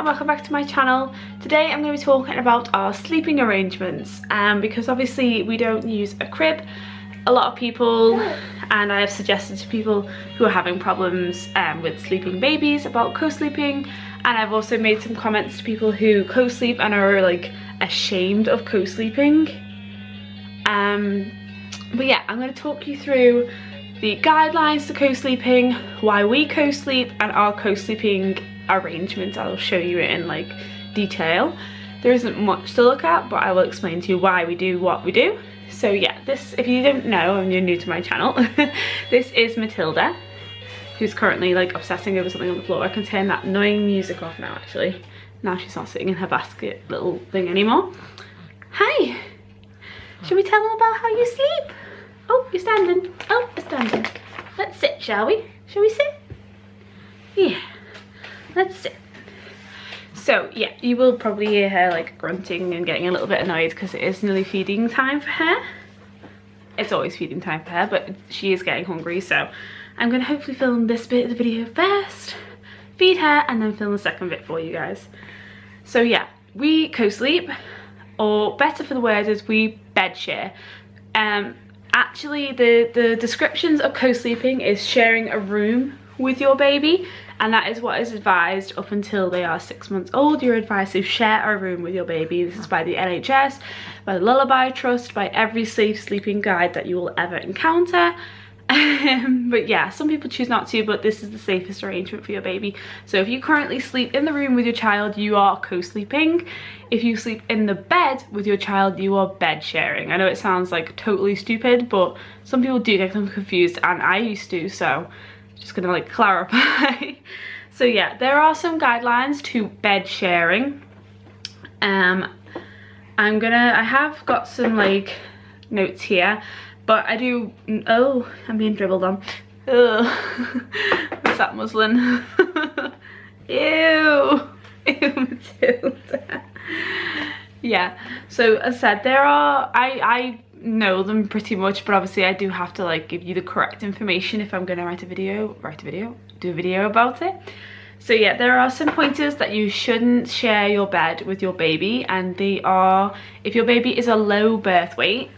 and welcome back to my channel. Today I'm going to be talking about our sleeping arrangements because obviously we don't use a crib. A lot of people, and I have suggested to people who are having problems with sleeping babies about co-sleeping, and I've also made some comments to people who co-sleep and are like ashamed of co-sleeping. But yeah, I'm going to talk you through the guidelines to co-sleeping, why we co-sleep, and our co-sleeping arrangements. I'll show you it in like detail. There isn't much to look at, but I will explain to you why we do what we do. So yeah, this, if you don't know and you're new to my channel, this is Matilda, who's currently like obsessing over something on the floor. I can turn that annoying music off now actually. Now she's not sitting in her basket little thing anymore. Hi! Should we tell them about how you sleep? Oh, you're standing. Oh, you're standing. Let's sit, shall we? Shall we sit? Yeah. Let's sit. So yeah, you will probably hear her like grunting and getting a little bit annoyed because it is nearly feeding time for her. It's always feeding time for her, but she is getting hungry, so I'm going to hopefully film this bit of the video first, feed her, and then film the second bit for you guys. So yeah, we co-sleep, or better for the word is we bed share. Actually the descriptions of co-sleeping is sharing a room with your baby, and that is what is advised up until they are 6 months old. You're advised to share a room with your baby. This is by the NHS, by the Lullaby Trust, by every safe sleeping guide that you will ever encounter. But yeah, some people choose not to, but this is the safest arrangement for your baby. So if you currently sleep in the room with your child, you are co-sleeping. If you sleep in the bed with your child, you are bed sharing. I know it sounds like totally stupid, but some people do get them confused, and I used to, so just gonna like clarify. So yeah, there are some guidelines to bed sharing. I have got some like notes here, but I do, oh, I'm being dribbled on. Ugh. What's that, muslin? Ew. Ew, Matilda. Yeah, so as I said, there are, I know them pretty much, but obviously I do have to like give you the correct information if I'm gonna do a video about it. So yeah, there are some pointers that you shouldn't share your bed with your baby, and they are if your baby is a low birth weight.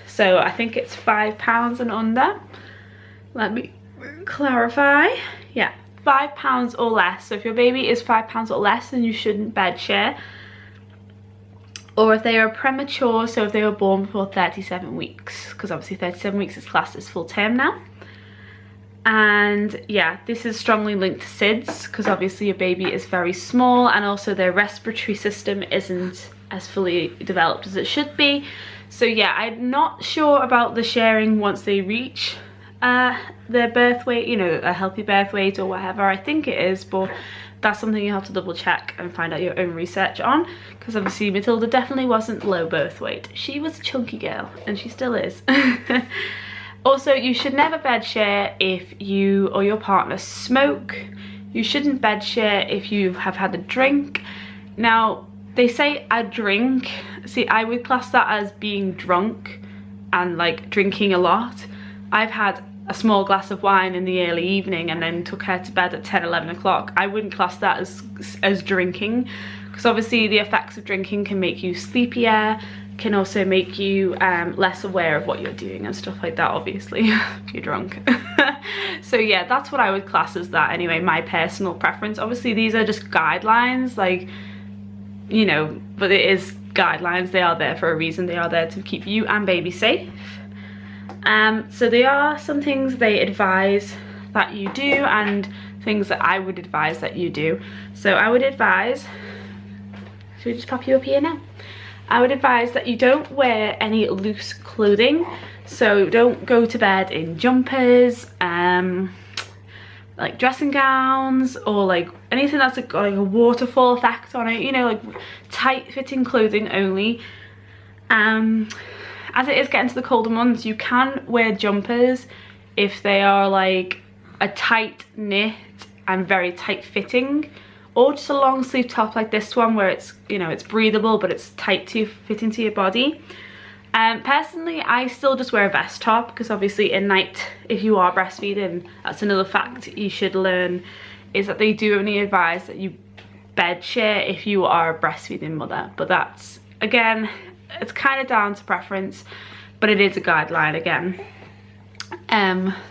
So I think it's 5 pounds and under. Let me clarify. Yeah, 5 pounds or less. So if your baby is 5 pounds or less, then you shouldn't bed share. Or if they are premature, so if they were born before 37 weeks, because obviously 37 weeks is classed as full term now. And yeah, this is strongly linked to SIDS, because obviously your baby is very small, and also their respiratory system isn't as fully developed as it should be. So yeah, I'm not sure about the sharing once they reach their birth weight, you know, a healthy birth weight or whatever. I think it is, but that's something you have to double check and find out your own research on, because obviously Matilda definitely wasn't low birth weight. She was a chunky girl, and she still is. Also, you should never bed share if you or your partner smoke. You shouldn't bed share if you have had a drink. Now, they say a drink. See, I would class that as being drunk and like drinking a lot. I've had a small glass of wine in the early evening and then took her to bed at 10-11 o'clock. I wouldn't class that as drinking, because obviously the effects of drinking can make you sleepier, can also make you less aware of what you're doing and stuff like that, obviously, if you're drunk. So yeah, that's what I would class as that anyway, my personal preference. Obviously these are just guidelines, like, you know, but it is guidelines. They are there for a reason. They are there to keep you and baby safe. So there are some things they advise that you do, and things that I would advise that you do. So I would advise, should we just pop you up here now? I would advise that you don't wear any loose clothing. So don't go to bed in jumpers, like dressing gowns, or like anything that's got like a waterfall effect on it, you know, like tight fitting clothing only. As it is getting to the colder months, you can wear jumpers if they are like a tight knit and very tight fitting, or just a long sleeve top like this one where it's, you know, it's breathable but it's tight to fit into your body. Personally, I still just wear a vest top, because obviously at night, if you are breastfeeding, that's another fact you should learn, is that they do only advise that you bed share if you are a breastfeeding mother, but that's, again, it's kind of down to preference, but it is a guideline again.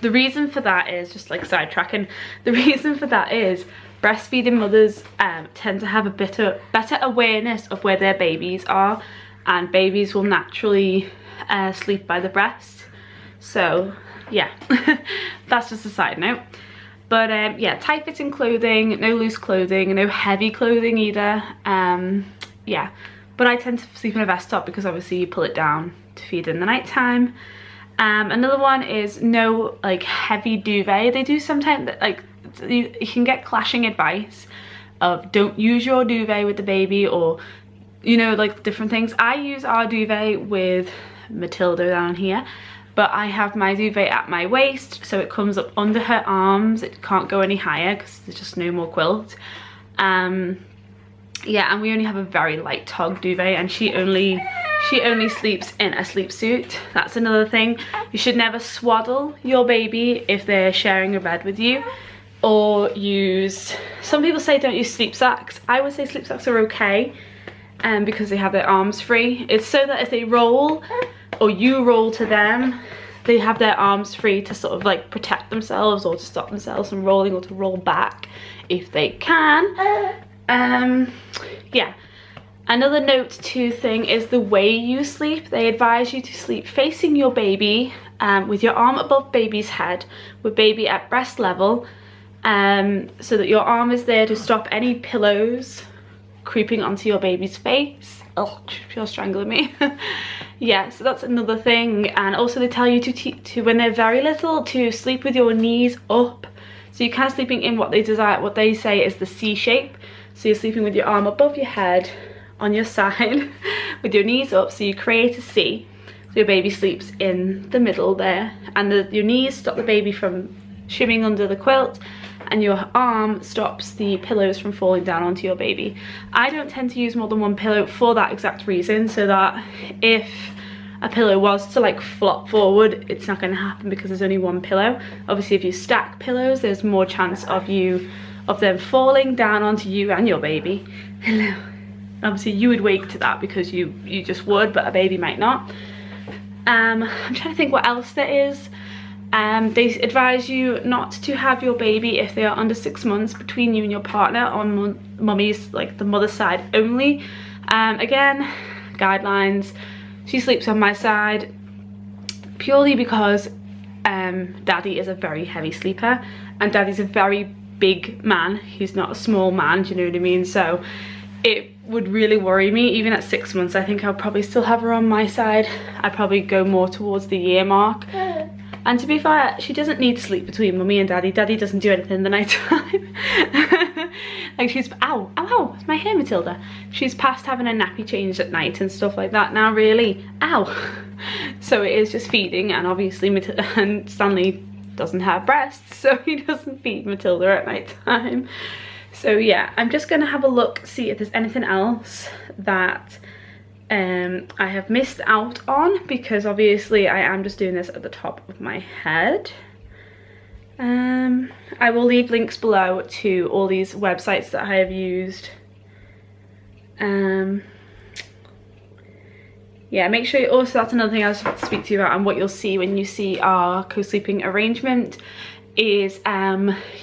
The reason for that is, just like sidetracking, the reason for that is breastfeeding mothers tend to have a better awareness of where their babies are, and babies will naturally sleep by the breast. So yeah, that's just a side note. But yeah, tight fitting clothing, no loose clothing, no heavy clothing either. Yeah, but I tend to sleep in a vest top because obviously you pull it down to feed in the night time. Another one is no like heavy duvet. They do sometimes, like, you can get clashing advice of don't use your duvet with the baby, or, you know, like different things. I use our duvet with Matilda down here, but I have my duvet at my waist, so it comes up under her arms. It can't go any higher because there's just no more quilt. Yeah, and we only have a very light tog duvet, and she only sleeps in a sleep suit. That's another thing. You should never swaddle your baby if they're sharing a bed with you, or use, some people say don't use sleep sacks. I would say sleep sacks are okay, because they have their arms free. It's so that if they roll, or you roll to them, they have their arms free to sort of like protect themselves, or to stop themselves from rolling, or to roll back if they can. Yeah. Another note to thing is the way you sleep. They advise you to sleep facing your baby, with your arm above baby's head, with baby at breast level, so that your arm is there to stop any pillows creeping onto your baby's face. Oh, you're strangling me. Yeah, so that's another thing. And also they tell you to when they're very little, to sleep with your knees up. So you're kind of sleeping in what they say is the C shape. So you're sleeping with your arm above your head on your side with your knees up, so you create a C. So your baby sleeps in the middle there, and your knees stop the baby from shimming under the quilt, and your arm stops the pillows from falling down onto your baby. I don't tend to use more than one pillow for that exact reason, so that if a pillow was to like flop forward, it's not going to happen because there's only one pillow. Obviously if you stack pillows, there's more chance of them falling down onto you and your baby. Hello. Obviously you would wake to that because you just would, but a baby might not. I'm trying to think what else there is. They advise you not to have your baby if they are under 6 months between you and your partner on mummy's, like the mother's side only. Again, guidelines. She sleeps on my side purely because daddy is a very heavy sleeper, and daddy's a very big man. He's not a small man, do you know what I mean? So it would really worry me. Even at 6 months, I think I'll probably still have her on my side. I'd probably go more towards the year mark. And to be fair, she doesn't need to sleep between mummy and daddy. Daddy doesn't do anything in the night time. Like she's, ow, ow, ow, it's my hair, Matilda. She's past having a nappy changed at night and stuff like that now, really. Ow. So it is just feeding, and obviously and Stanley doesn't have breasts, so he doesn't feed Matilda at night time. So yeah, I'm just gonna have a look, see if there's anything else that I have missed out on, because obviously I am just doing this at the top of my head. I will leave links below to all these websites that I have used. Yeah, make sure also, that's another thing I was about to speak to you about, and what you'll see when you see our co-sleeping arrangement is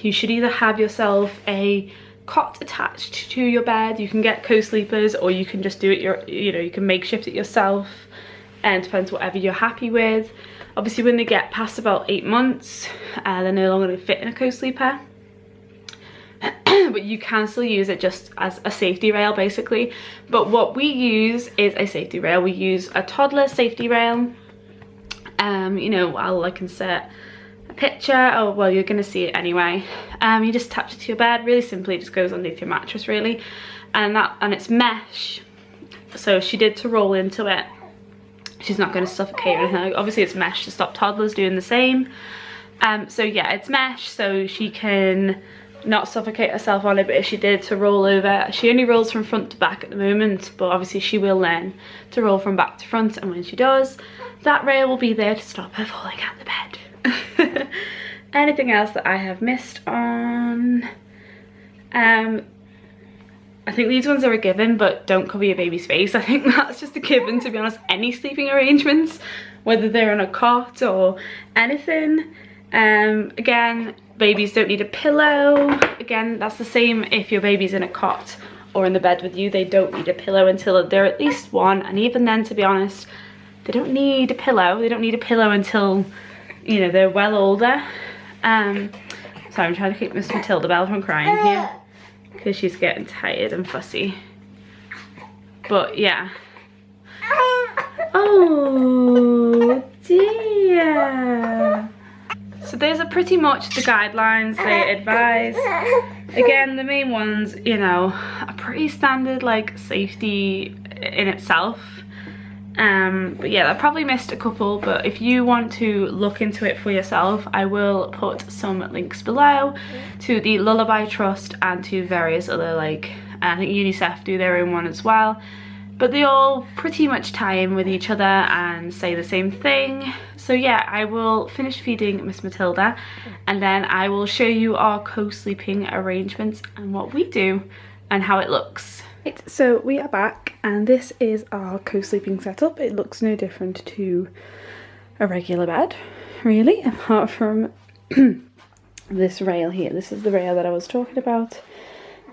you should either have yourself a cot attached to your bed. You can get co-sleepers, or you can just do it you can makeshift it yourself, and depends whatever you're happy with. Obviously when they get past about 8 months, they're no longer going to fit in a co-sleeper. But you can still use it just as a safety rail basically. But what we use is a safety rail. We use a toddler safety rail. You know, I'll like insert a picture, or well, you're gonna see it anyway. You just attach it to your bed, really simply. It just goes underneath your mattress really, and it's mesh, so if she did to roll into it, she's not going to suffocate or anything. Obviously it's mesh to stop toddlers doing the same. So yeah, it's mesh so she can not suffocate herself on it, but if she did to roll over, she only rolls from front to back at the moment, but obviously she will learn to roll from back to front, and when she does, that rail will be there to stop her falling out the bed. Anything else that I have missed on? I think these ones are a given, but don't cover your baby's face. I think that's just a given, to be honest. Any sleeping arrangements, whether they're in a cot or anything. Again, babies don't need a pillow. Again, that's the same if your baby's in a cot or in the bed with you. They don't need a pillow until they're at least 1, and even then, to be honest, they don't need a pillow. They don't need a pillow until, you know, they're well older. Sorry, I'm trying to keep Miss Matilda Bell from crying here because she's getting tired and fussy. But yeah. Oh dear. So those are pretty much the guidelines they advise. Again, the main ones, you know, are pretty standard, like safety in itself. But yeah, I probably missed a couple, but if you want to look into it for yourself, I will put some links below to the Lullaby Trust and to various other, like, I think UNICEF do their own one as well. But they all pretty much tie in with each other and say the same thing. So yeah, I will finish feeding Miss Matilda and then I will show you our co-sleeping arrangements and what we do and how it looks. Right, so we are back and this is our co-sleeping setup. It looks no different to a regular bed, really, apart from this rail here. This is the rail that I was talking about.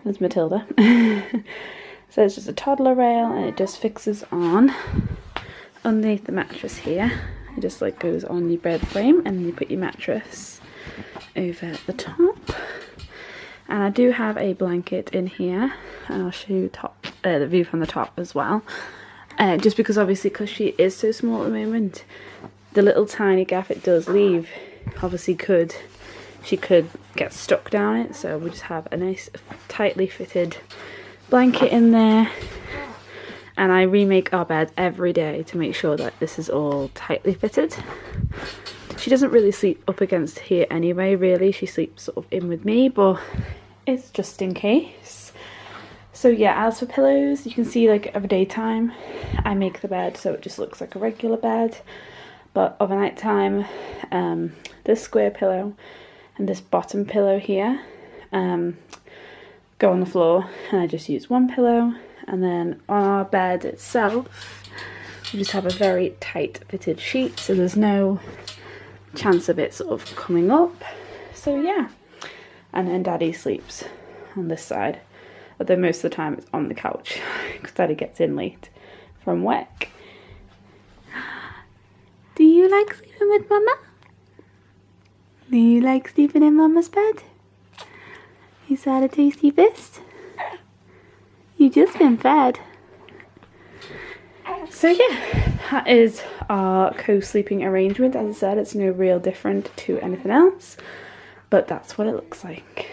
There's Matilda. So it's just a toddler rail and it just fixes on underneath the mattress here. It just like goes on your bed frame and then you put your mattress over the top. And I do have a blanket in here and I'll show you the view from the top as well. Just because obviously, because she is so small at the moment, the little tiny gap it does leave obviously she could get stuck down it. So we just have a nice tightly fitted blanket in there, and I remake our bed every day to make sure that this is all tightly fitted. She doesn't really sleep up against here anyway, really. She sleeps sort of in with me, but it's just in case. So yeah, as for pillows, you can see like every daytime I make the bed so it just looks like a regular bed, but overnight time, this square pillow and this bottom pillow here go on the floor, and I just use one pillow, and then on our bed itself we just have a very tight fitted sheet so there's no chance of it sort of coming up. So yeah, and then Daddy sleeps on this side, although most of the time it's on the couch because Daddy gets in late from work. Do you like sleeping with Mama? Do you like sleeping in Mama's bed? Is that a tasty fist? You just been fed. So yeah, that is our co-sleeping arrangement. As I said, it's no real different to anything else, but that's what it looks like.